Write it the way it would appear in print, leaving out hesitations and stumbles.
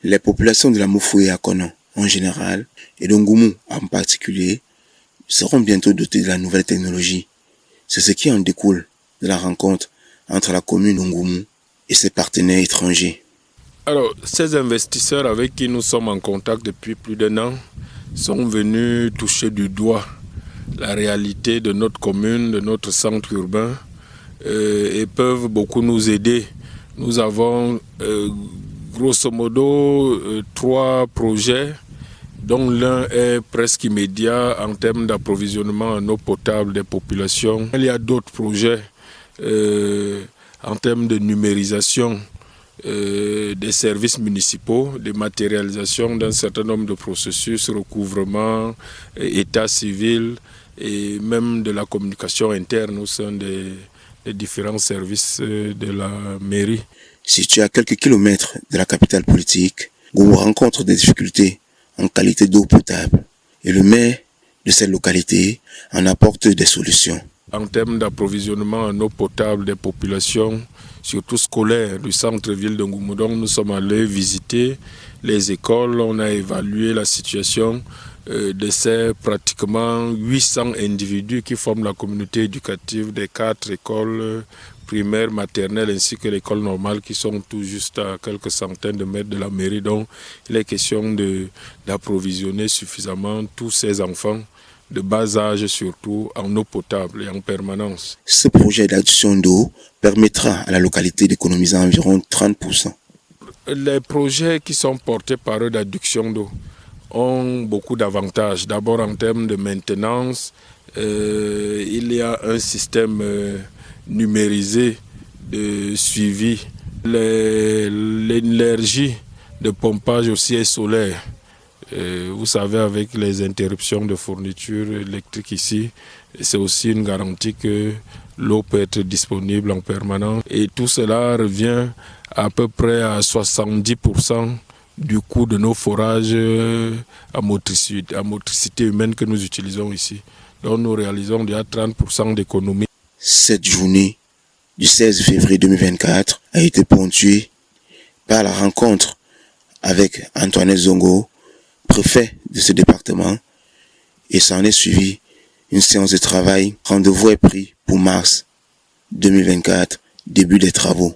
Les populations de la Mofoué à Konan en général et d'Ongoumou en particulier seront bientôt dotées de la nouvelle technologie. C'est ce qui en découle de la rencontre entre la commune d'Ongoumou et ses partenaires étrangers. Alors, ces investisseurs avec qui nous sommes en contact depuis plus d'1 an sont venus toucher du doigt la réalité de notre commune, de notre centre urbain et peuvent beaucoup nous aider. Nous avons grosso modo 3 projets dont l'un est presque immédiat en termes d'approvisionnement en eau potable des populations. Il y a d'autres projets en termes de numérisation des services municipaux, de matérialisation d'un certain nombre de processus, recouvrement, état civil et même de la communication interne au sein des différents services de la mairie. Situé à quelques kilomètres de la capitale politique, Goumou rencontre des difficultés en qualité d'eau potable et le maire de cette localité en apporte des solutions. En termes d'approvisionnement en eau potable des populations, surtout scolaires du centre-ville de Ngoumou, nous sommes allés visiter les écoles, on a évalué la situation de ces pratiquement 800 individus qui forment la communauté éducative des 4 écoles primaires, maternelles ainsi que l'école normale qui sont tout juste à quelques centaines de mètres de la mairie. Donc il est question d'approvisionner suffisamment tous ces enfants de bas âge surtout en eau potable et en permanence. Ce projet d'adduction d'eau permettra à la localité d'économiser environ 30%. Les projets qui sont portés par eux d'adduction d'eau ont beaucoup d'avantages. D'abord en termes de maintenance, il y a un système numérisé de suivi. L'énergie de pompage aussi est solaire. Vous savez, avec les interruptions de fourniture électrique ici, c'est aussi une garantie que l'eau peut être disponible en permanence. Et tout cela revient à peu près à 70% du coût de nos forages à motricité humaine que nous utilisons ici. Donc nous réalisons déjà 30% d'économie. Cette journée du 16 février 2024 a été ponctuée par la rencontre avec Antoinette Zongo, préfet de ce département, et s'en est suivi une séance de travail. Rendez-vous est pris pour mars 2024, début des travaux.